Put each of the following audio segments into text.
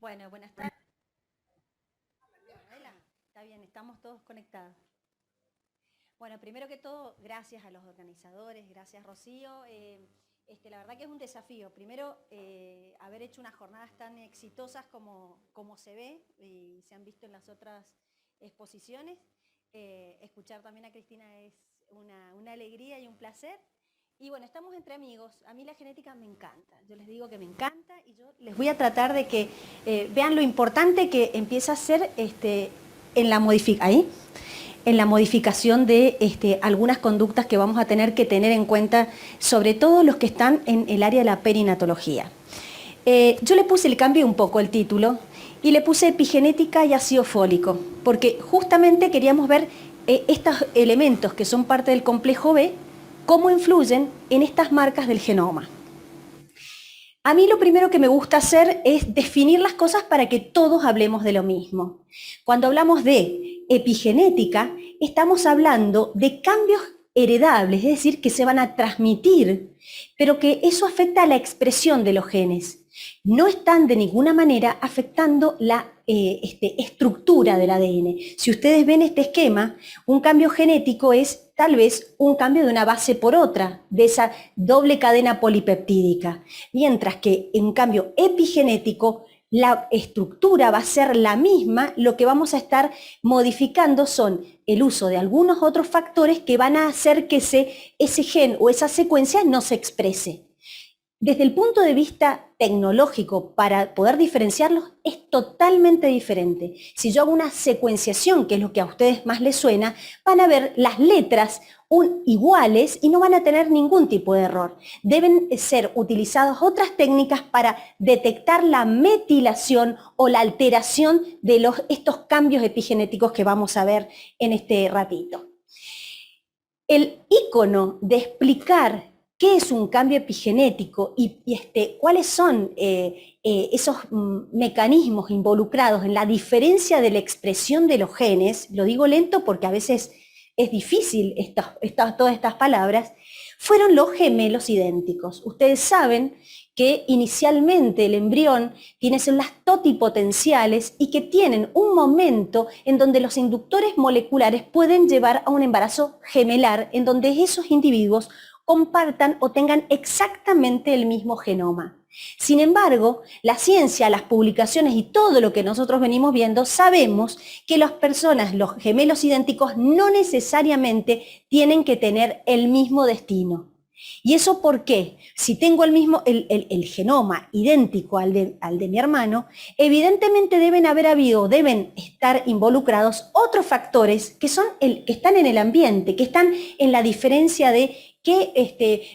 Bueno, buenas tardes. Hola, está bien, estamos todos conectados. Bueno, primero que todo, gracias a los organizadores, gracias Rocío. La verdad que es un desafío. Primero, haber hecho unas jornadas tan exitosas como se ve y se han visto en las otras exposiciones. Escuchar también a Cristina es una alegría y un placer. Y bueno, estamos entre amigos. A mí la genética me encanta. Yo les digo que me encanta y yo les voy a tratar de que vean lo importante que empieza a ser en la modificación de algunas conductas que vamos a tener que tener en cuenta, sobre todo los que están en el área de la perinatología. Yo le puse, le cambié un poco el título y le puse epigenética y ácido fólico, porque justamente queríamos ver estos elementos que son parte del complejo B, cómo influyen en estas marcas del genoma. A mí lo primero que me gusta hacer es definir las cosas para que todos hablemos de lo mismo. Cuando hablamos de epigenética, estamos hablando de cambios heredables, es decir, que se van a transmitir, pero que eso afecta a la expresión de los genes. No están de ninguna manera afectando la estructura del ADN. Si ustedes ven este esquema, un cambio genético es tal vez un cambio de una base por otra, de esa doble cadena polipeptídica, mientras que en cambio epigenético la estructura va a ser la misma, lo que vamos a estar modificando son el uso de algunos otros factores que van a hacer que ese gen o esa secuencia no se exprese. Desde el punto de vista tecnológico, para poder diferenciarlos, es totalmente diferente. Si yo hago una secuenciación, que es lo que a ustedes más les suena, van a ver las letras iguales y no van a tener ningún tipo de error. Deben ser utilizadas otras técnicas para detectar la metilación o la alteración de estos cambios epigenéticos que vamos a ver en este ratito. El ícono de explicar qué es un cambio epigenético y cuáles son esos mecanismos involucrados en la diferencia de la expresión de los genes, lo digo lento porque a veces es difícil todas estas palabras, fueron los gemelos idénticos. Ustedes saben que inicialmente el embrión tiene células totipotenciales y que tienen un momento en donde los inductores moleculares pueden llevar a un embarazo gemelar, en donde esos individuos compartan o tengan exactamente el mismo genoma. Sin embargo, la ciencia, las publicaciones y todo lo que nosotros venimos viendo, sabemos que las personas, los gemelos idénticos, no necesariamente tienen que tener el mismo destino. ¿Y eso por qué? Si tengo el genoma idéntico al de mi hermano, evidentemente deben estar involucrados otros factores que están en el ambiente, que están en la diferencia de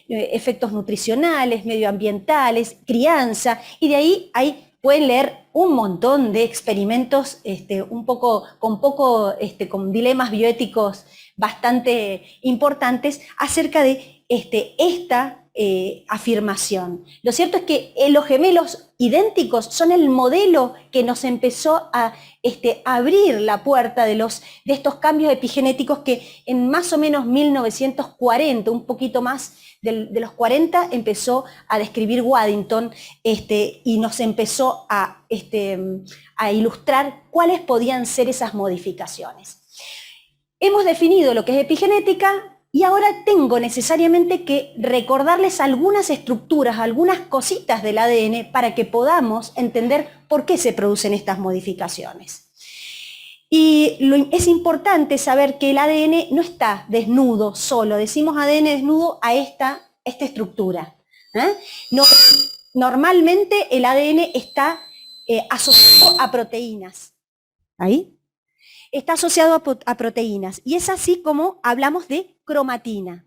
efectos nutricionales, medioambientales, crianza, y de ahí pueden leer un montón de experimentos con dilemas bioéticos bastante importantes acerca de esta afirmación. Lo cierto es que los gemelos idénticos son el modelo que nos empezó a abrir la puerta de estos cambios epigenéticos que en más o menos 1940, un poquito más de los 40, empezó a describir Waddington y nos empezó a ilustrar cuáles podían ser esas modificaciones. Hemos definido lo que es epigenética y ahora tengo necesariamente que recordarles algunas estructuras, algunas cositas del ADN para que podamos entender por qué se producen estas modificaciones. Y es importante saber que el ADN no está desnudo solo, decimos ADN desnudo a esta estructura. Normalmente el ADN está asociado a proteínas. ¿Ahí? Está asociado a proteínas y es así como hablamos de cromatina.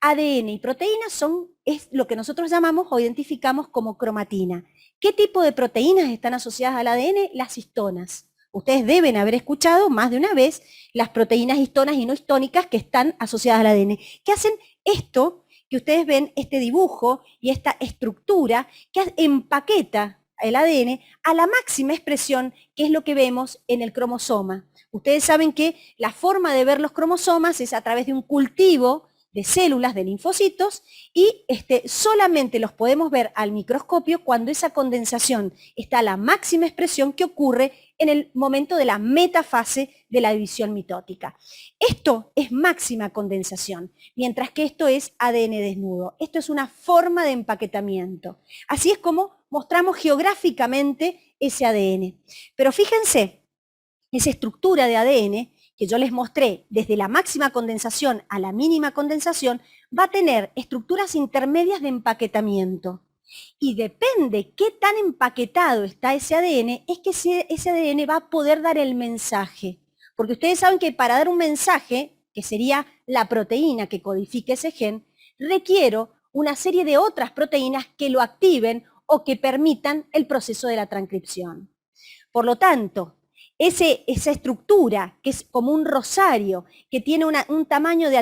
ADN y proteínas es lo que nosotros llamamos o identificamos como cromatina. ¿Qué tipo de proteínas están asociadas al ADN? Las histonas. Ustedes deben haber escuchado más de una vez las proteínas histonas y no histónicas que están asociadas al ADN. ¿Qué hacen esto? Que ustedes ven este dibujo y esta estructura que empaqueta el ADN a la máxima expresión, que es lo que vemos en el cromosoma. Ustedes saben que la forma de ver los cromosomas es a través de un cultivo de células, de linfocitos, y solamente los podemos ver al microscopio cuando esa condensación está a la máxima expresión que ocurre en el momento de la metafase de la división mitótica. Esto es máxima condensación, mientras que esto es ADN desnudo. Esto es una forma de empaquetamiento. Así es como mostramos geográficamente ese ADN. Pero fíjense, esa estructura de ADN que yo les mostré desde la máxima condensación a la mínima condensación, va a tener estructuras intermedias de empaquetamiento. Y depende qué tan empaquetado está ese ADN, es que ese ADN va a poder dar el mensaje. Porque ustedes saben que para dar un mensaje, que sería la proteína que codifique ese gen, requiero una serie de otras proteínas que lo activen o que permitan el proceso de la transcripción. Por lo tanto, esa estructura, que es como un rosario, que tiene un tamaño de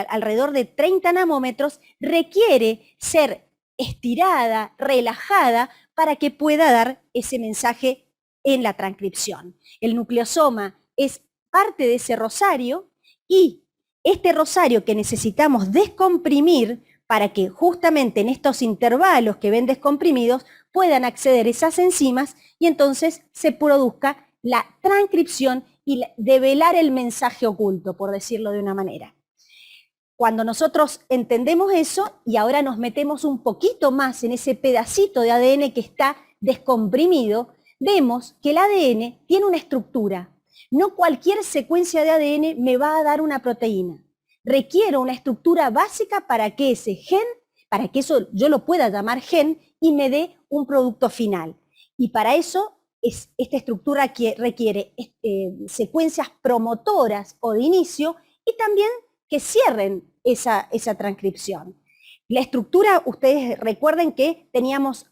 alrededor de 30 nanómetros, requiere ser estirada, relajada, para que pueda dar ese mensaje en la transcripción. El nucleosoma es parte de ese rosario y este rosario que necesitamos descomprimir para que justamente en estos intervalos que ven descomprimidos puedan acceder esas enzimas y entonces se produzca la transcripción y develar el mensaje oculto, por decirlo de una manera. Cuando nosotros entendemos eso y ahora nos metemos un poquito más en ese pedacito de ADN que está descomprimido, vemos que el ADN tiene una estructura. No cualquier secuencia de ADN me va a dar una proteína. Requiero una estructura básica para que ese gen, para que eso yo lo pueda llamar gen y me dé un producto final. Y para eso esta estructura que requiere secuencias promotoras o de inicio y también que cierren esa transcripción. La estructura, ustedes recuerden que teníamos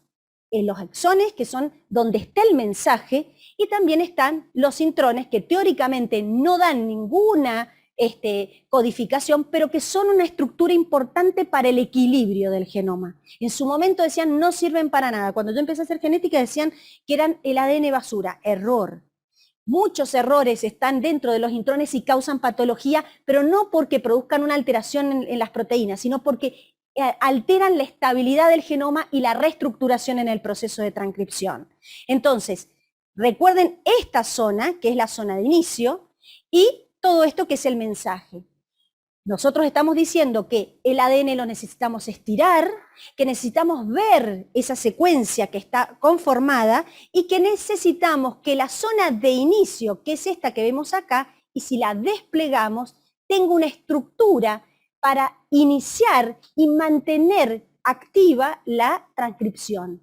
los exones, que son donde está el mensaje, y también están los intrones, que teóricamente no dan ninguna codificación, pero que son una estructura importante para el equilibrio del genoma. En su momento decían no sirven para nada. Cuando yo empecé a hacer genética decían que eran el ADN basura. Error. Muchos errores están dentro de los intrones y causan patología, pero no porque produzcan una alteración en las proteínas, sino porque alteran la estabilidad del genoma y la reestructuración en el proceso de transcripción. Entonces, recuerden esta zona, que es la zona de inicio, y todo esto que es el mensaje. Nosotros estamos diciendo que el ADN lo necesitamos estirar, que necesitamos ver esa secuencia que está conformada y que necesitamos que la zona de inicio, que es esta que vemos acá, y si la desplegamos, tenga una estructura para iniciar y mantener activa la transcripción.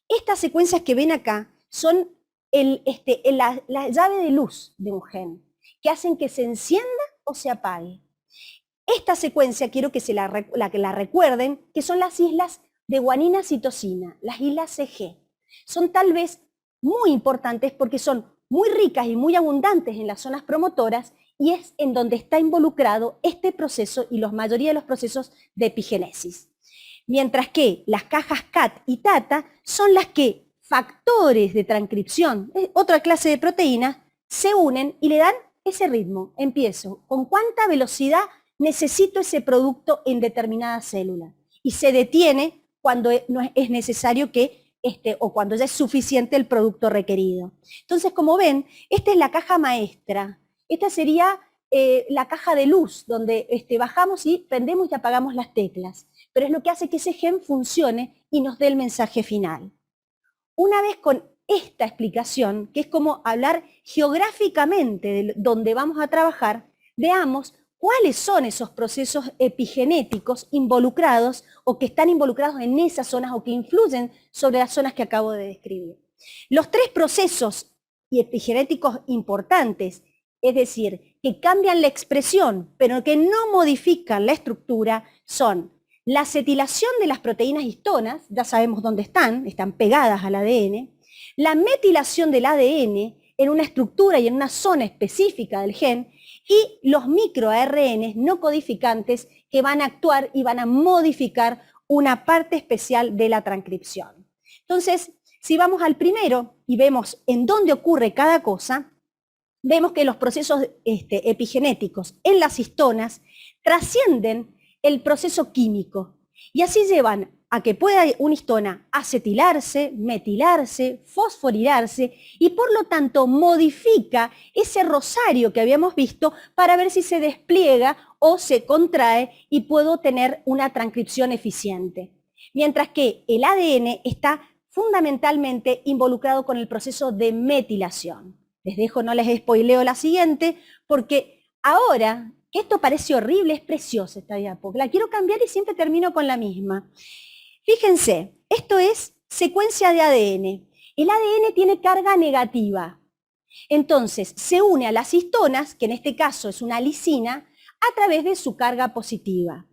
Estas secuencias que ven acá son la llave de luz de un gen, que hacen que se encienda o se apague. Esta secuencia quiero que la recuerden, que son las islas de guanina citosina, las islas CG. Son tal vez muy importantes porque son muy ricas y muy abundantes en las zonas promotoras y es en donde está involucrado este proceso y la mayoría de los procesos de epigénesis. Mientras que las cajas CAT y TATA son las que factores de transcripción, otra clase de proteínas, se unen y le dan ese ritmo. Empiezo. ¿Con cuánta velocidad necesito ese producto en determinada célula? Y se detiene cuando no es necesario que, o cuando ya es suficiente el producto requerido. Entonces, como ven, esta es la caja maestra. Esta sería la caja de luz, donde bajamos y prendemos y apagamos las teclas. Pero es lo que hace que ese gen funcione y nos dé el mensaje final. Una vez con esta explicación, que es como hablar geográficamente de donde vamos a trabajar, veamos cuáles son esos procesos epigenéticos involucrados o que están involucrados en esas zonas o que influyen sobre las zonas que acabo de describir. Los tres procesos epigenéticos importantes, es decir, que cambian la expresión, pero que no modifican la estructura, son la acetilación de las proteínas histonas, ya sabemos dónde están pegadas al ADN, la metilación del ADN en una estructura y en una zona específica del gen, y los microARN no codificantes que van a actuar y van a modificar una parte especial de la transcripción. Entonces, si vamos al primero y vemos en dónde ocurre cada cosa, vemos que los procesos epigenéticos en las histonas trascienden el proceso químico. Y así llevan a que pueda una histona acetilarse, metilarse, fosforilarse y por lo tanto modifica ese rosario que habíamos visto para ver si se despliega o se contrae y puedo tener una transcripción eficiente. Mientras que el ADN está fundamentalmente involucrado con el proceso de metilación. Les dejo, no les spoileo la siguiente, porque ahora, que esto parece horrible, es preciosa esta diapo. La quiero cambiar y siempre termino con la misma. Fíjense, esto es secuencia de ADN. El ADN tiene carga negativa. Entonces, se une a las histonas, que en este caso es una lisina, a través de su carga positiva.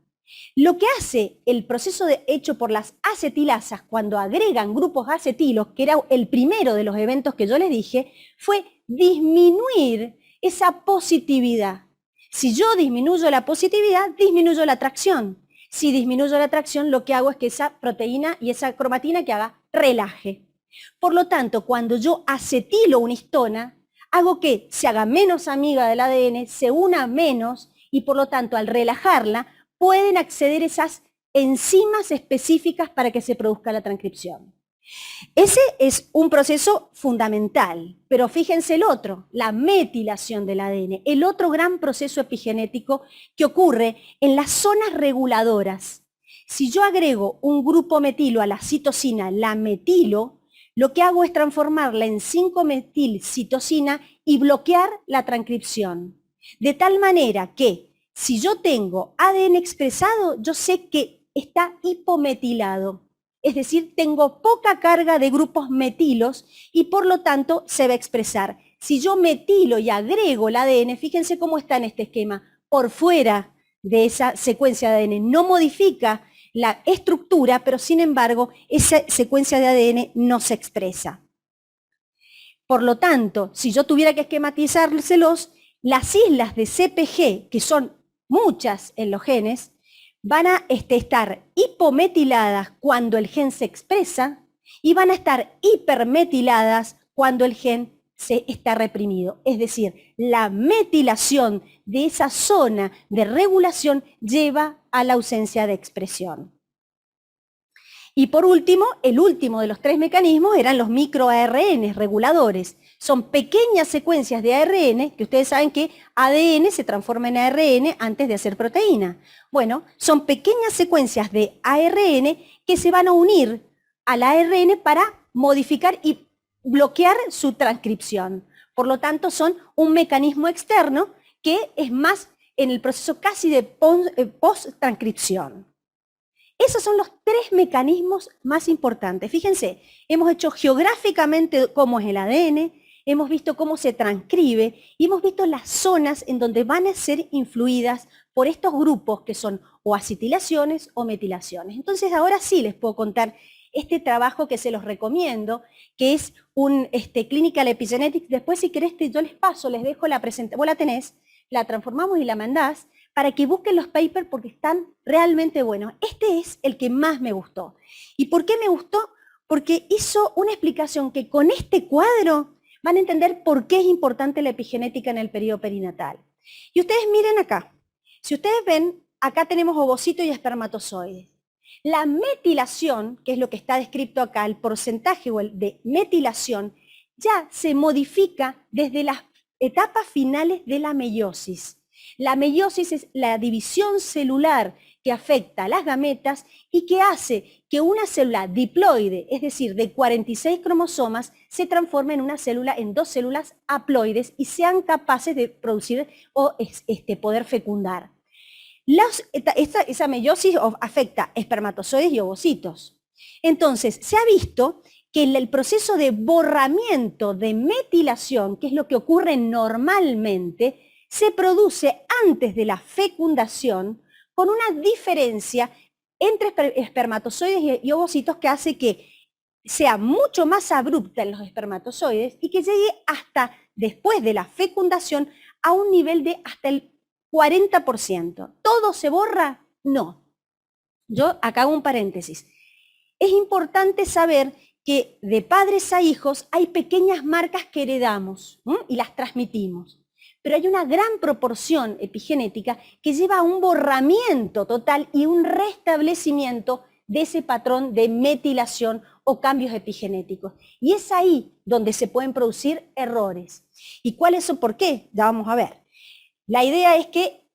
Lo que hace el proceso hecho por las acetilasas cuando agregan grupos acetilos, que era el primero de los eventos que yo les dije, fue disminuir esa positividad. Si yo disminuyo la positividad, disminuyo la atracción. Si disminuyo la atracción, lo que hago es que esa proteína y esa cromatina que haga relaje. Por lo tanto, cuando yo acetilo una histona, hago que se haga menos amiga del ADN, se una menos y por lo tanto al relajarla pueden acceder esas enzimas específicas para que se produzca la transcripción. Ese es un proceso fundamental, pero fíjense el otro, la metilación del ADN, el otro gran proceso epigenético que ocurre en las zonas reguladoras. Si yo agrego un grupo metilo a la citosina, la metilo, lo que hago es transformarla en 5-metilcitosina y bloquear la transcripción. De tal manera que si yo tengo ADN expresado, yo sé que está hipometilado. Es decir, tengo poca carga de grupos metilos y por lo tanto se va a expresar. Si yo metilo y agrego el ADN, fíjense cómo está en este esquema, por fuera de esa secuencia de ADN. No modifica la estructura, pero sin embargo, esa secuencia de ADN no se expresa. Por lo tanto, si yo tuviera que esquematizárselos, las islas de CPG, que son muchas en los genes, van a estar hipometiladas cuando el gen se expresa y van a estar hipermetiladas cuando el gen se está reprimido. Es decir, la metilación de esa zona de regulación lleva a la ausencia de expresión. Y por último, el último de los tres mecanismos eran los microARN reguladores. Son pequeñas secuencias de ARN, que ustedes saben que ADN se transforma en ARN antes de hacer proteína. Bueno, son pequeñas secuencias de ARN que se van a unir al ARN para modificar y bloquear su transcripción. Por lo tanto, son un mecanismo externo que es más en el proceso casi de post-transcripción. Esos son los tres mecanismos más importantes. Fíjense, hemos hecho geográficamente cómo es el ADN, hemos visto cómo se transcribe y hemos visto las zonas en donde van a ser influidas por estos grupos que son o acetilaciones o metilaciones. Entonces ahora sí les puedo contar este trabajo que se los recomiendo, que es un Clinical Epigenetics. Después si querés yo les paso, les dejo la presentación, vos la tenés, la transformamos y la mandás, para que busquen los papers porque están realmente buenos. Este es el que más me gustó. ¿Y por qué me gustó? Porque hizo una explicación que con este cuadro van a entender por qué es importante la epigenética en el periodo perinatal. Y ustedes miren acá. Si ustedes ven, acá tenemos ovocitos y espermatozoides. La metilación, que es lo que está descrito acá, el porcentaje de metilación, ya se modifica desde las etapas finales de la meiosis. La meiosis es la división celular que afecta a las gametas y que hace que una célula diploide, es decir, de 46 cromosomas, se transforme en una célula, en dos células haploides y sean capaces de producir o poder fecundar. Esa meiosis afecta espermatozoides y ovocitos. Entonces, se ha visto que el proceso de borramiento de metilación, que es lo que ocurre normalmente, se produce antes de la fecundación con una diferencia entre espermatozoides y ovocitos que hace que sea mucho más abrupta en los espermatozoides y que llegue hasta después de la fecundación a un nivel de hasta el 40%. ¿Todo se borra? No. Yo acá hago un paréntesis. Es importante saber que de padres a hijos hay pequeñas marcas que heredamos y las transmitimos. pero hay una gran proporción epigenética que lleva a un borramiento total y un restablecimiento de ese patrón de metilación o cambios epigenéticos. Y es ahí donde se pueden producir errores. ¿Y cuáles son? ¿Por qué? Ya vamos a ver. La idea es que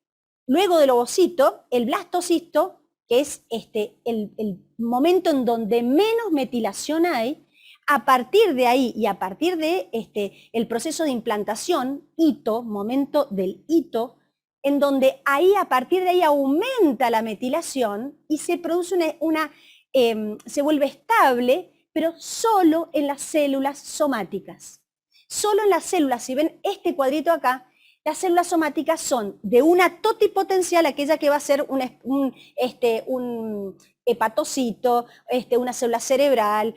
luego del ovocito, el blastocisto, que es el momento en donde menos metilación hay, a partir de ahí y a partir de el proceso de implantación, hito, momento del hito, en donde ahí a partir de ahí aumenta la metilación y se produce se vuelve estable, pero solo en las células somáticas. Solo en las células, si ven este cuadrito acá, las células somáticas son de una totipotencial, aquella que va a ser un hepatocito, una célula cerebral,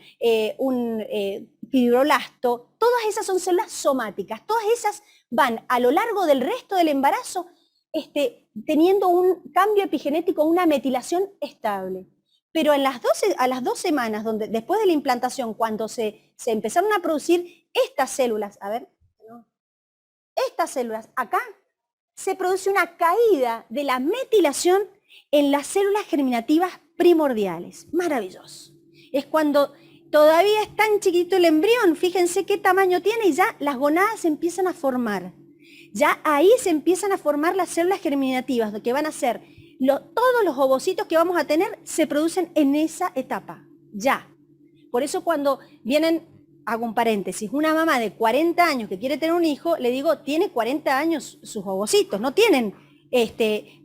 un fibroblasto. Todas esas son células somáticas. Todas esas van a lo largo del resto del embarazo teniendo un cambio epigenético, una metilación estable. Pero a las 2 semanas, después de la implantación, cuando se empezaron a producir estas células, estas células acá, se produce una caída de la metilación en las células germinativas primordiales. Maravilloso. Es cuando todavía es tan chiquito el embrión, fíjense qué tamaño tiene y ya las gonadas se empiezan a formar. Ya ahí se empiezan a formar las células germinativas, que van a ser todos los ovocitos que vamos a tener se producen en esa etapa, ya. Por eso cuando vienen, hago un paréntesis, una mamá de 40 años que quiere tener un hijo, le digo, tiene 40 años sus ovocitos, no tienen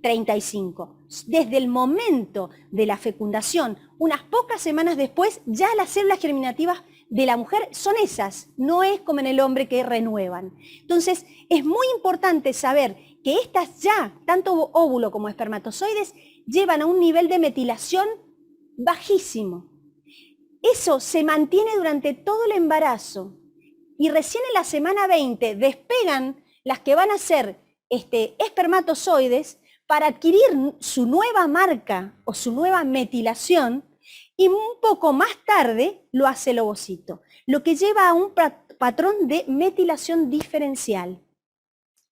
35. Desde el momento de la fecundación, unas pocas semanas después, ya las células germinativas de la mujer son esas, no es como en el hombre que renuevan. Entonces, es muy importante saber que estas ya, tanto óvulo como espermatozoides, llevan a un nivel de metilación bajísimo. Eso se mantiene durante todo el embarazo y recién en la semana 20 despegan las que van a ser espermatozoides para adquirir su nueva marca o su nueva metilación y un poco más tarde lo hace el ovocito, lo que lleva a un patrón de metilación diferencial.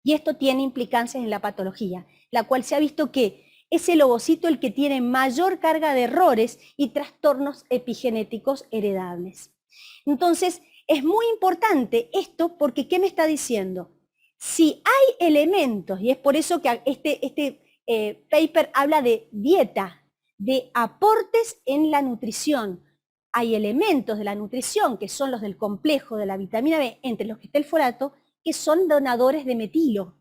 Y esto tiene implicancias en la patología, la cual se ha visto que es el ovocito el que tiene mayor carga de errores y trastornos epigenéticos heredables. Entonces, es muy importante esto porque, ¿qué me está diciendo? Si hay elementos, y es por eso que este paper habla de dieta, de aportes en la nutrición, hay elementos de la nutrición que son los del complejo de la vitamina B, entre los que está el folato, que son donadores de metilo.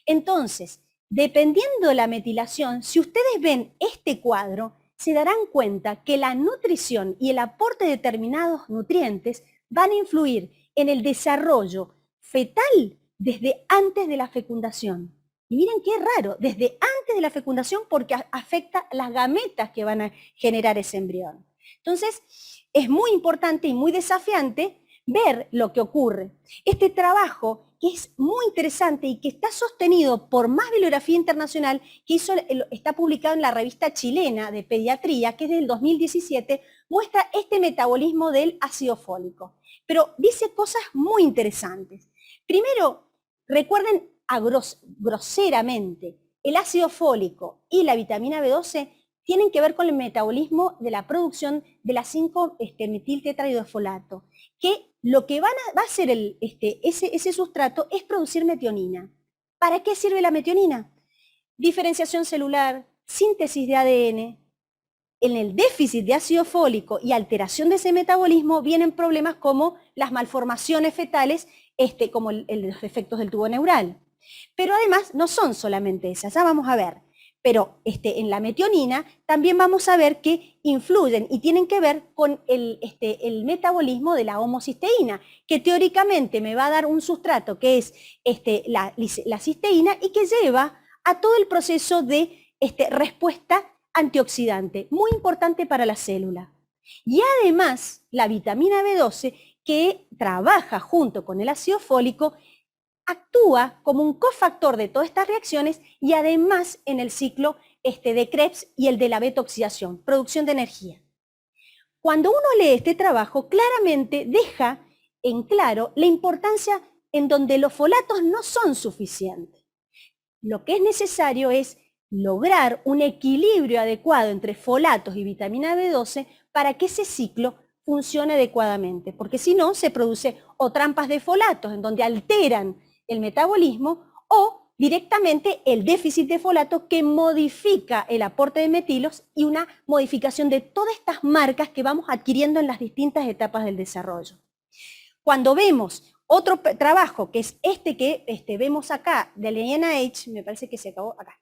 Entonces, dependiendo de la metilación, si ustedes ven este cuadro, se darán cuenta que la nutrición y el aporte de determinados nutrientes van a influir en el desarrollo fetal desde antes de la fecundación. Y miren qué raro, desde antes de la fecundación porque afecta las gametas que van a generar ese embrión. Entonces, es muy importante y muy desafiante ver lo que ocurre. Este trabajo, que es muy interesante y que está sostenido por más bibliografía internacional, que está publicado en la revista chilena de pediatría, que es del 2017, muestra este metabolismo del ácido fólico. Pero dice cosas muy interesantes. Primero, recuerden groseramente, el ácido fólico y la vitamina B12 tienen que ver con el metabolismo de la producción de la 5-metiltetrahidrofolato, que lo que va a hacer ese sustrato es producir metionina. ¿Para qué sirve la metionina? Diferenciación celular, síntesis de ADN. En el déficit de ácido fólico y alteración de ese metabolismo vienen problemas como las malformaciones fetales, como los efectos del tubo neural. Pero además no son solamente esas, ya vamos a ver. Pero en la metionina también vamos a ver que influyen y tienen que ver con el metabolismo de la homocisteína, que teóricamente me va a dar un sustrato que es la cisteína y que lleva a todo el proceso de respuesta antioxidante, muy importante para la célula. Y además la vitamina B12, que trabaja junto con el ácido fólico, actúa como un cofactor de todas estas reacciones y además en el ciclo de Krebs y el de la beta-oxidación, producción de energía. Cuando uno lee este trabajo, claramente deja en claro la importancia en donde los folatos no son suficientes. Lo que es necesario es lograr un equilibrio adecuado entre folatos y vitamina B12 para que ese ciclo funcione adecuadamente, porque si no se produce o trampas de folatos en donde alteran el metabolismo o directamente el déficit de folato que modifica el aporte de metilos y una modificación de todas estas marcas que vamos adquiriendo en las distintas etapas del desarrollo. Cuando vemos otro trabajo, que es este que vemos acá, del NIH, me parece que se acabó acá,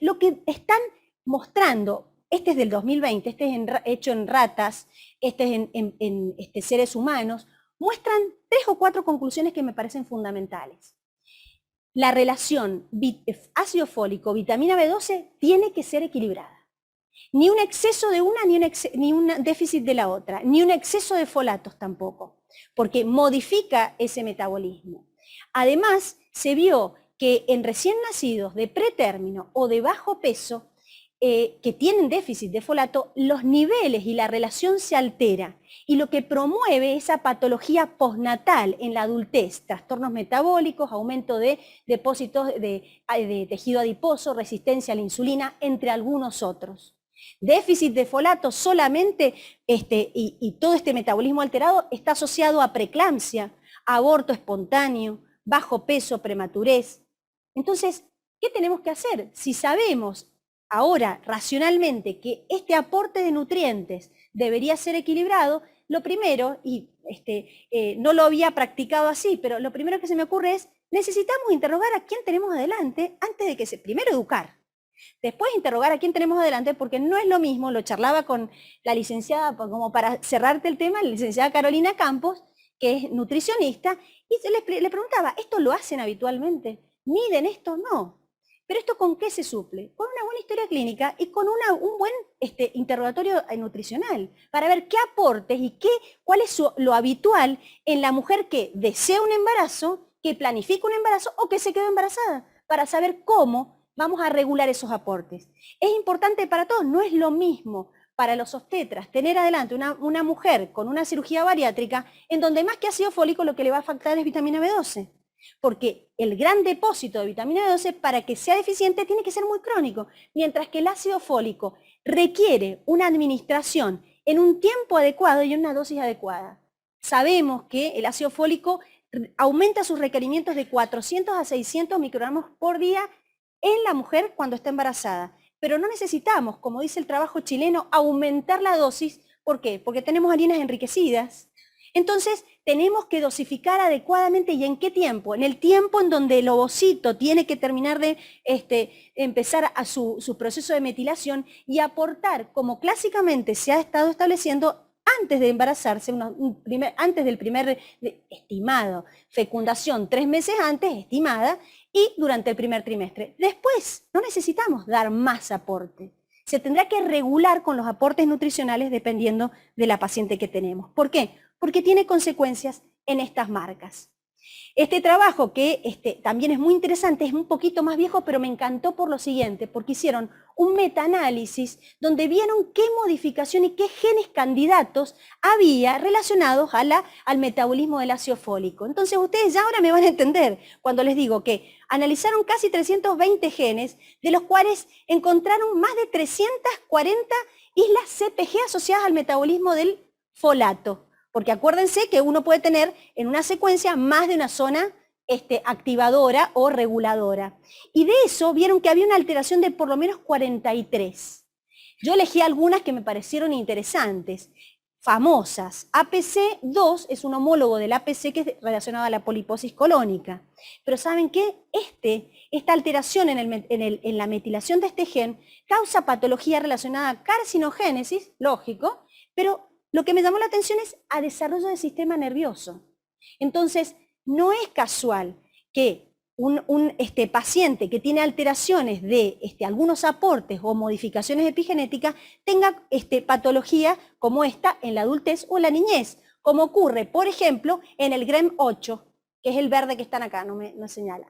lo que están mostrando, este es del 2020, este es hecho en ratas, este es en seres humanos, muestran 3 o 4 conclusiones que me parecen fundamentales. La relación ácido fólico, vitamina B12 tiene que ser equilibrada. Ni un exceso de una, ni un déficit de la otra, ni un exceso de folatos tampoco, porque modifica ese metabolismo. Además, se vio que en recién nacidos de pretérmino o de bajo peso, que tienen déficit de folato, los niveles y la relación se altera, y lo que promueve esa patología postnatal en la adultez, trastornos metabólicos, aumento de depósitos de tejido adiposo, resistencia a la insulina, entre algunos otros. Déficit de folato solamente, y todo este metabolismo alterado está asociado a preeclampsia, aborto espontáneo, bajo peso, prematurez. Entonces, ¿qué tenemos que hacer? Si sabemos ahora racionalmente que este aporte de nutrientes debería ser equilibrado, lo primero, y no lo había practicado así, pero lo primero que se me ocurre es, necesitamos interrogar a quién tenemos adelante antes de que primero educar. Después interrogar a quién tenemos adelante, porque no es lo mismo, lo charlaba con la licenciada, como para cerrarte el tema, la licenciada Carolina Campos, que es nutricionista, y le preguntaba, ¿esto lo hacen habitualmente? ¿Miden esto? No. ¿Pero esto con qué se suple? Con una buena historia clínica y con un buen interrogatorio nutricional, para ver qué aportes y cuál es lo habitual en la mujer que desea un embarazo, que planifica un embarazo o que se quedó embarazada, para saber cómo vamos a regular esos aportes. Es importante para todos, no es lo mismo para los obstetras tener adelante una mujer con una cirugía bariátrica en donde más que ácido fólico lo que le va a faltar es vitamina B12. Porque el gran depósito de vitamina B12 para que sea deficiente tiene que ser muy crónico, mientras que el ácido fólico requiere una administración en un tiempo adecuado y en una dosis adecuada. Sabemos que el ácido fólico aumenta sus requerimientos de 400 a 600 microgramos por día en la mujer cuando está embarazada. Pero no necesitamos, como dice el trabajo chileno, aumentar la dosis. ¿Por qué? Porque tenemos harinas enriquecidas. Entonces, tenemos que dosificar adecuadamente. ¿Y en qué tiempo? En el tiempo en donde el ovocito tiene que terminar de empezar a su proceso de metilación y aportar, como clásicamente se ha estado estableciendo, antes de embarazarse, antes del primer estimado, fecundación 3 meses antes, estimada, y durante el primer trimestre. Después, no necesitamos dar más aporte. Se tendrá que regular con los aportes nutricionales dependiendo de la paciente que tenemos. ¿Por qué? Porque tiene consecuencias en estas marcas. Este trabajo, que también es muy interesante, es un poquito más viejo, pero me encantó por lo siguiente, porque hicieron un metaanálisis donde vieron qué modificación y qué genes candidatos había relacionados al metabolismo del ácido fólico. Entonces ustedes ya ahora me van a entender cuando les digo que analizaron casi 320 genes, de los cuales encontraron más de 340 islas CpG asociadas al metabolismo del folato. Porque acuérdense que uno puede tener en una secuencia más de una zona activadora o reguladora. Y de eso vieron que había una alteración de por lo menos 43. Yo elegí algunas que me parecieron interesantes, famosas. APC2 es un homólogo del APC que es relacionado a la poliposis colónica. Pero ¿saben qué? Esta alteración en la metilación de este gen causa patología relacionada a carcinogénesis, lógico, pero lo que me llamó la atención es a desarrollo del sistema nervioso. Entonces, no es casual que un paciente que tiene alteraciones de algunos aportes o modificaciones epigenéticas tenga patología como esta en la adultez o en la niñez, como ocurre, por ejemplo, en el GREM8, que es el verde que están acá, no señala,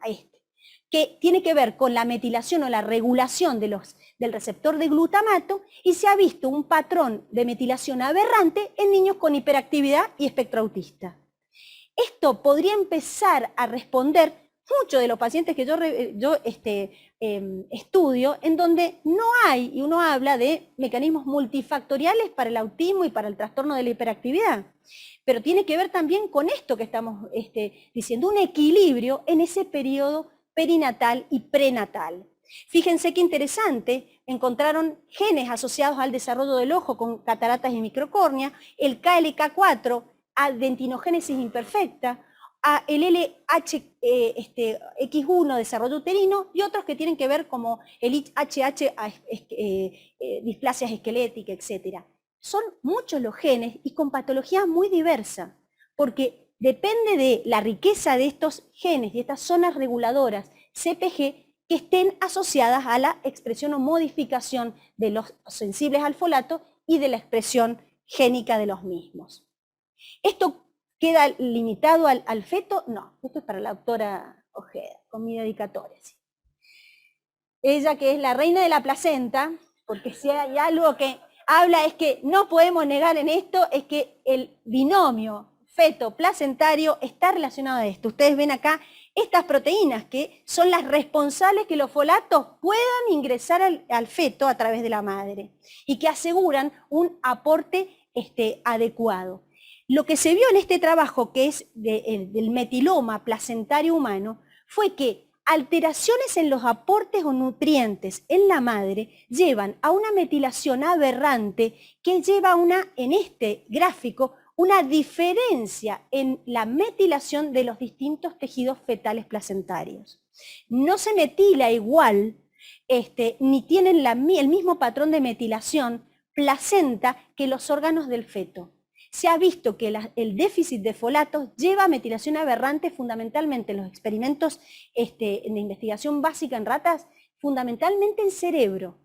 que tiene que ver con la metilación o la regulación del receptor de glutamato, y se ha visto un patrón de metilación aberrante en niños con hiperactividad y espectro autista. Esto podría empezar a responder muchos de los pacientes que yo estudio, en donde no hay, y uno habla de mecanismos multifactoriales para el autismo y para el trastorno de la hiperactividad. Pero tiene que ver también con esto que estamos diciendo, un equilibrio en ese periodo perinatal y prenatal. Fíjense qué interesante, encontraron genes asociados al desarrollo del ojo con cataratas y microcórnea, el KLK4 a dentinogénesis imperfecta, a el LHX1 desarrollo uterino y otros que tienen que ver como el HH displasias esqueléticas, etc. Son muchos los genes y con patologías muy diversas, porque depende de la riqueza de estos genes y estas zonas reguladoras CPG que estén asociadas a la expresión o modificación de los sensibles al folato y de la expresión génica de los mismos. ¿Esto queda limitado al feto? No, esto es para la doctora Ojeda, con mi dedicatoria. ¿Sí? Ella, que es la reina de la placenta, porque si hay algo que habla es que no podemos negar en esto, es que el binomio feto-placentario está relacionado a esto. Ustedes ven acá estas proteínas que son las responsables que los folatos puedan ingresar al feto a través de la madre y que aseguran un aporte adecuado. Lo que se vio en este trabajo, que es del metiloma placentario humano, fue que alteraciones en los aportes o nutrientes en la madre llevan a una metilación aberrante que lleva en este gráfico, una diferencia en la metilación de los distintos tejidos fetales placentarios. No se metila igual, ni tienen el mismo patrón de metilación placenta que los órganos del feto. Se ha visto que el déficit de folatos lleva a metilación aberrante fundamentalmente en los experimentos de investigación básica en ratas, fundamentalmente en cerebro,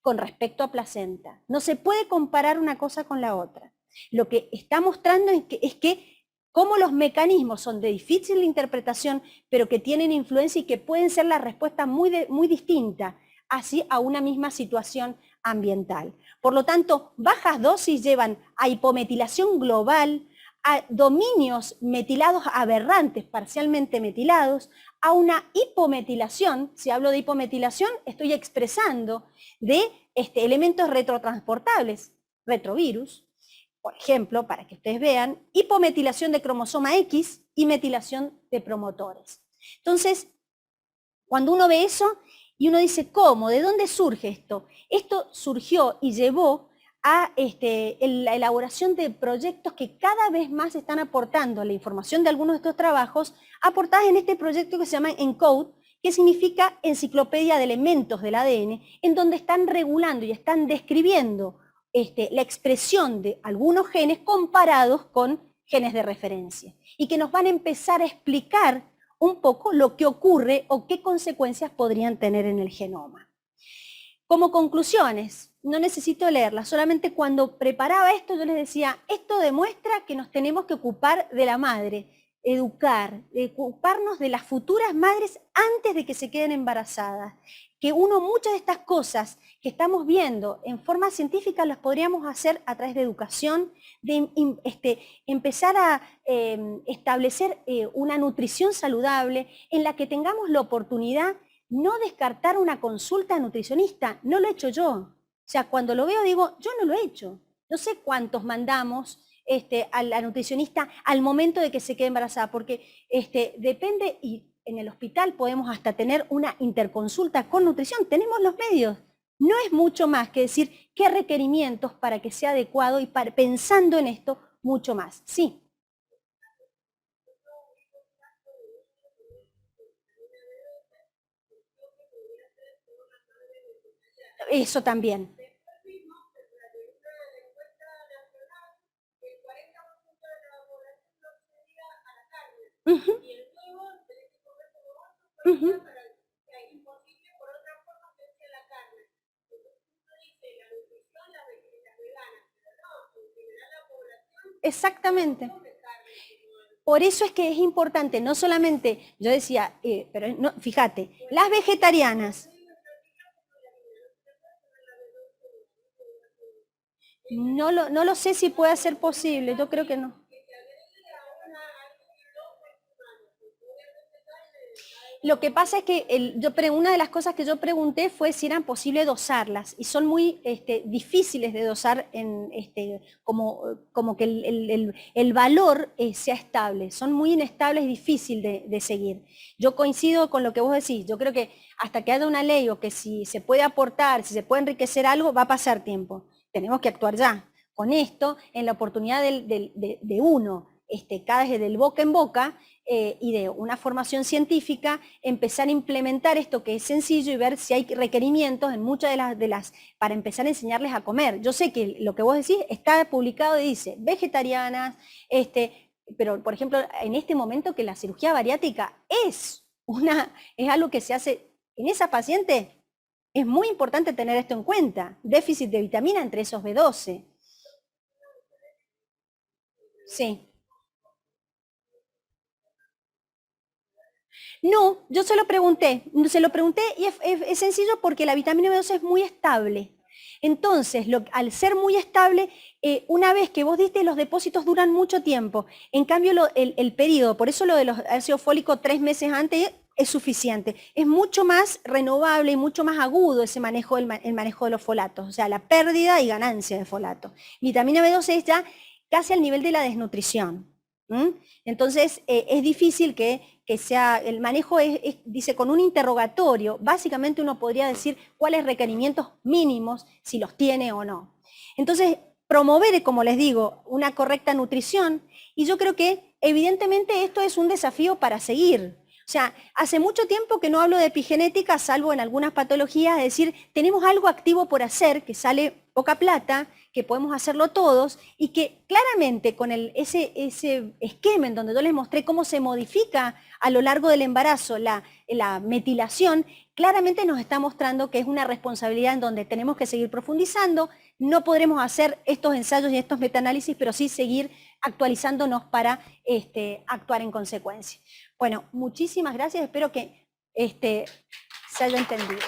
con respecto a placenta. No se puede comparar una cosa con la otra. Lo que está mostrando es que cómo los mecanismos son de difícil interpretación, pero que tienen influencia y que pueden ser la respuesta muy distinta así a una misma situación ambiental. Por lo tanto, bajas dosis llevan a hipometilación global, a dominios metilados aberrantes, parcialmente metilados, a una hipometilación. Si hablo de hipometilación, estoy expresando de elementos retrotransportables, retrovirus, por ejemplo, para que ustedes vean, hipometilación de cromosoma X y metilación de promotores. Entonces, cuando uno ve eso y uno dice, ¿cómo? ¿De dónde surge esto? Esto surgió y llevó a la elaboración de proyectos que cada vez más están aportando la información de algunos de estos trabajos, aportadas en este proyecto que se llama ENCODE, que significa Enciclopedia de Elementos del ADN, en donde están regulando y están describiendo la expresión de algunos genes comparados con genes de referencia, y que nos van a empezar a explicar un poco lo que ocurre o qué consecuencias podrían tener en el genoma. Como conclusiones, no necesito leerlas, solamente cuando preparaba esto yo les decía, esto demuestra que nos tenemos que ocupar de la madre, educar, ocuparnos de las futuras madres antes de que se queden embarazadas, que muchas de estas cosas que estamos viendo en forma científica las podríamos hacer a través de educación, de empezar a establecer una nutrición saludable en la que tengamos la oportunidad no descartar una consulta nutricionista, no lo he hecho yo. O sea, cuando lo veo digo, yo no lo he hecho. No sé cuántos mandamos a la nutricionista al momento de que se quede embarazada, porque depende, y en el hospital podemos hasta tener una interconsulta con nutrición, tenemos los medios. No es mucho más que decir qué requerimientos para que sea adecuado y pensando en esto mucho más. Sí. Eso también. Uh-huh. Uh-huh. Exactamente. Por eso es que es importante, no solamente, yo decía, pero no, fíjate, las vegetarianas, no lo sé si puede ser posible, yo creo que no. Lo que pasa es que una de las cosas que yo pregunté fue si eran posible dosarlas, y son muy difíciles de dosar como que el valor sea estable, son muy inestables y difícil de seguir. Yo coincido con lo que vos decís, yo creo que hasta que haya una ley o que si se puede aportar, si se puede enriquecer algo, va a pasar tiempo. Tenemos que actuar ya. Con esto, en la oportunidad de uno, cada vez del boca en boca, y de una formación científica, empezar a implementar esto que es sencillo y ver si hay requerimientos en muchas de las para empezar a enseñarles a comer. Yo sé que lo que vos decís está publicado y dice vegetarianas, pero por ejemplo, en este momento que la cirugía bariátrica es algo que se hace en esa paciente, es muy importante tener esto en cuenta, déficit de vitamina entre esos B12. Sí. No, yo se lo pregunté y es sencillo porque la vitamina B12 es muy estable. Entonces, al ser muy estable, una vez que vos diste, los depósitos duran mucho tiempo. En cambio, el periodo, por eso lo de los ácido fólico 3 meses antes es suficiente. Es mucho más renovable y mucho más agudo ese manejo, el manejo de los folatos, o sea, la pérdida y ganancia de folato. Vitamina B12 es ya casi al nivel de la desnutrición. Entonces, es difícil que sea, el manejo dice, con un interrogatorio, básicamente uno podría decir cuáles requerimientos mínimos, si los tiene o no. Entonces, promover, como les digo, una correcta nutrición, y yo creo que evidentemente esto es un desafío para seguir. O sea, hace mucho tiempo que no hablo de epigenética, salvo en algunas patologías, es decir, tenemos algo activo por hacer, que sale poca plata, que podemos hacerlo todos, y que claramente con ese esquema en donde yo les mostré cómo se modifica a lo largo del embarazo la metilación, claramente nos está mostrando que es una responsabilidad en donde tenemos que seguir profundizando. No podremos hacer estos ensayos y estos metaanálisis, pero sí seguir actualizándonos para actuar en consecuencia. Bueno, muchísimas gracias, espero que se haya entendido.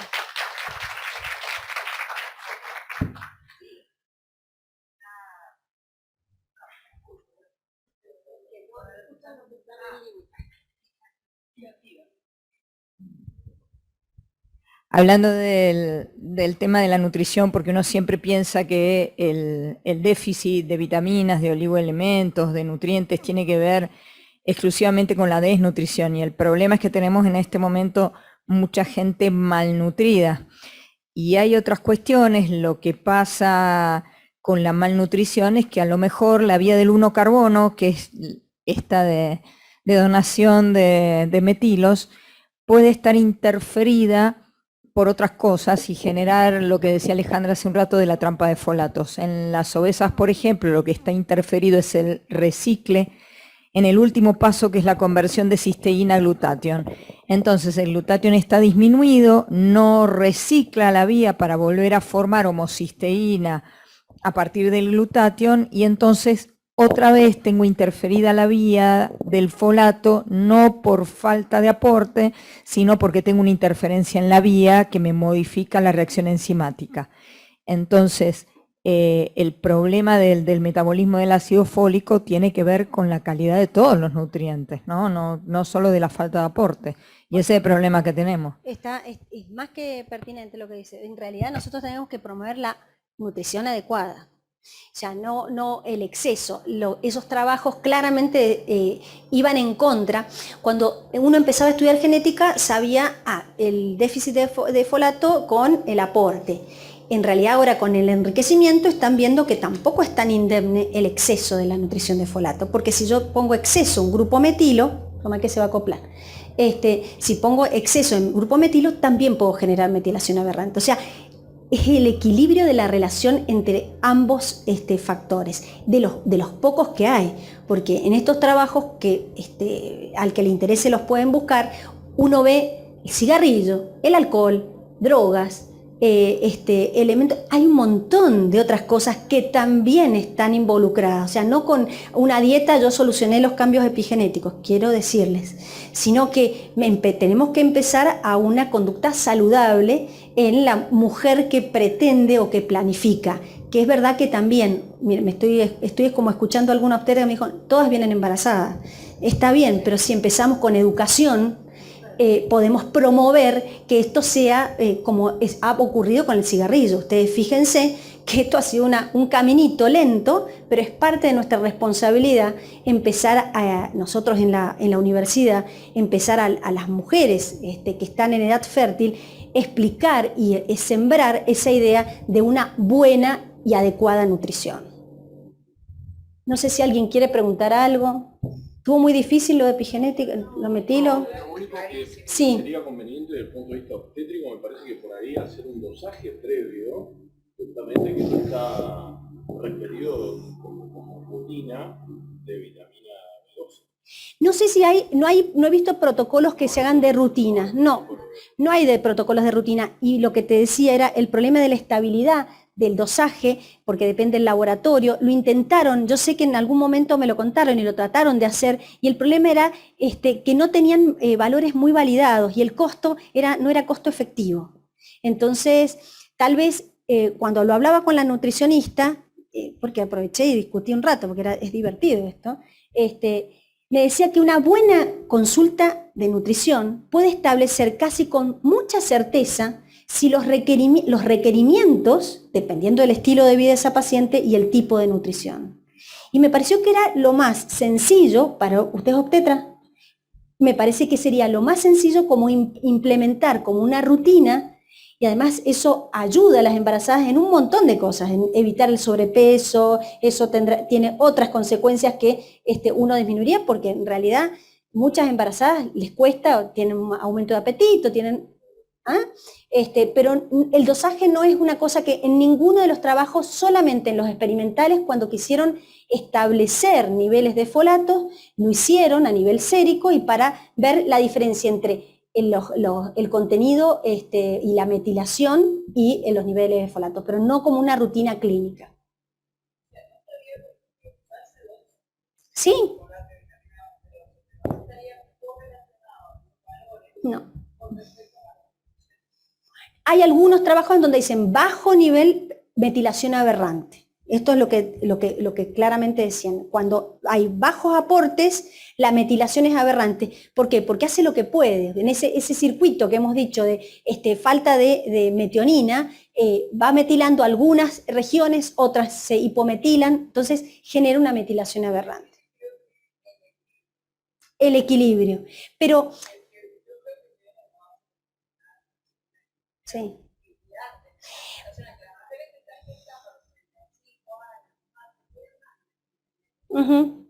Hablando del tema de la nutrición, porque uno siempre piensa que el déficit de vitaminas, de oligoelementos, de nutrientes, tiene que ver exclusivamente con la desnutrición. Y el problema es que tenemos en este momento mucha gente malnutrida. Y hay otras cuestiones. Lo que pasa con la malnutrición es que a lo mejor la vía del 1-carbono, que es esta de donación de metilos, puede estar interferida por otras cosas y generar lo que decía Alejandra hace un rato de la trampa de folatos. En las obesas, por ejemplo, lo que está interferido es el recicle en el último paso, que es la conversión de cisteína a glutatión. Entonces el glutatión está disminuido, no recicla la vía para volver a formar homocisteína a partir del glutatión, y entonces otra vez tengo interferida la vía del folato, no por falta de aporte, sino porque tengo una interferencia en la vía que me modifica la reacción enzimática. Entonces, el problema del metabolismo del ácido fólico tiene que ver con la calidad de todos los nutrientes, no solo de la falta de aporte. Y ese es el problema que tenemos. Es más que pertinente lo que dice. En realidad nosotros tenemos que promover la nutrición adecuada. O sea, no el exceso. Esos trabajos claramente iban en contra. Cuando uno empezaba a estudiar genética, sabía el déficit de folato con el aporte. En realidad ahora con el enriquecimiento están viendo que tampoco es tan indemne el exceso de la nutrición de folato, porque si yo pongo exceso en grupo metilo, toma que se va a acoplar, si pongo exceso en grupo metilo también puedo generar metilación aberrante. O sea, es el equilibrio de la relación entre ambos factores, de los pocos que hay, porque en estos trabajos que al que le interese los pueden buscar, uno ve el cigarrillo, el alcohol, drogas, elementos, hay un montón de otras cosas que también están involucradas. O sea, no con una dieta yo solucioné los cambios epigenéticos, quiero decirles, sino que tenemos que empezar a una conducta saludable en la mujer que pretende o que planifica, que es verdad que también, mire, estoy como escuchando a alguna obstetra que me dijo, todas vienen embarazadas, está bien, pero si empezamos con educación, podemos promover que esto sea como ha ocurrido con el cigarrillo. Ustedes fíjense que esto ha sido un caminito lento, pero es parte de nuestra responsabilidad empezar nosotros en la universidad, empezar a las mujeres que están en edad fértil, explicar y sembrar esa idea de una buena y adecuada nutrición. No sé si alguien quiere preguntar algo. ¿Estuvo muy difícil lo de epigenética, lo metilo? Lo único que Sí. sería conveniente desde el punto de vista obstétrico, me parece que por ahí hacer un dosaje previo, justamente que no está referido como rutina de vitamina B12. No sé si no he visto protocolos que se hagan de rutina, no hay de protocolos de rutina. Y lo que te decía era el problema de la estabilidad del dosaje, porque depende del laboratorio. Lo intentaron, yo sé que en algún momento me lo contaron y lo trataron de hacer, y el problema era que no tenían valores muy validados y el costo no era costo efectivo. Entonces, tal vez cuando lo hablaba con la nutricionista, porque aproveché y discutí un rato, porque es divertido esto, me decía que una buena consulta de nutrición puede establecer casi con mucha certeza si los requerimientos, dependiendo del estilo de vida de esa paciente y el tipo de nutrición. Y me pareció que era lo más sencillo, para usted es obstetra, me parece que sería lo más sencillo como implementar como una rutina, y además eso ayuda a las embarazadas en un montón de cosas, en evitar el sobrepeso, eso tiene otras consecuencias que uno disminuiría, porque en realidad muchas embarazadas les cuesta, tienen un aumento de apetito, pero el dosaje no es una cosa que en ninguno de los trabajos, solamente en los experimentales, cuando quisieron establecer niveles de folatos, lo hicieron a nivel sérico y para ver la diferencia entre el contenido y la metilación y los niveles de folatos, pero no como una rutina clínica. Sí. No. Hay algunos trabajos en donde dicen bajo nivel metilación aberrante. Esto es lo que claramente decían. Cuando hay bajos aportes, la metilación es aberrante. ¿Por qué? Porque hace lo que puede. En ese circuito que hemos dicho de falta de metionina, va metilando algunas regiones, otras se hipometilan, entonces genera una metilación aberrante. El equilibrio. Pero, sí. Uh-huh.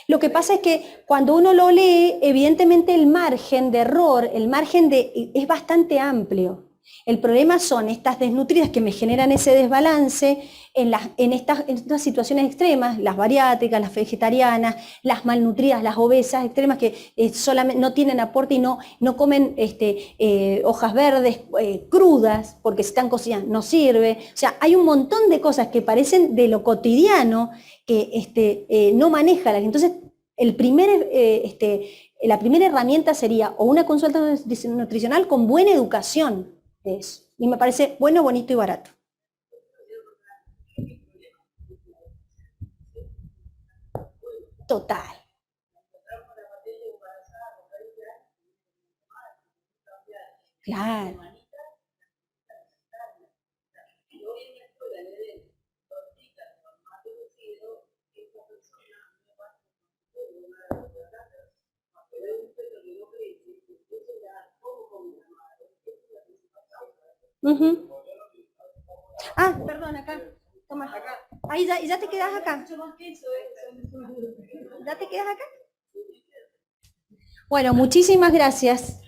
Lo que pasa es que cuando uno lo lee, evidentemente el margen de error, es bastante amplio. El problema son estas desnutridas que me generan ese desbalance en estas situaciones extremas, las bariátricas, las vegetarianas, las malnutridas, las obesas extremas que solamente no tienen aporte y no comen hojas verdes crudas porque se están cocinando, no sirve. O sea, hay un montón de cosas que parecen de lo cotidiano que no maneja la gente. Entonces, la primera herramienta sería o una consulta nutricional con buena educación de eso. Y me parece bueno, bonito y barato. Total. Claro. Uh-huh. Ah, perdón, acá. Toma. Ahí ya te quedas acá. ¿Ya te quedas acá? Bueno, muchísimas gracias.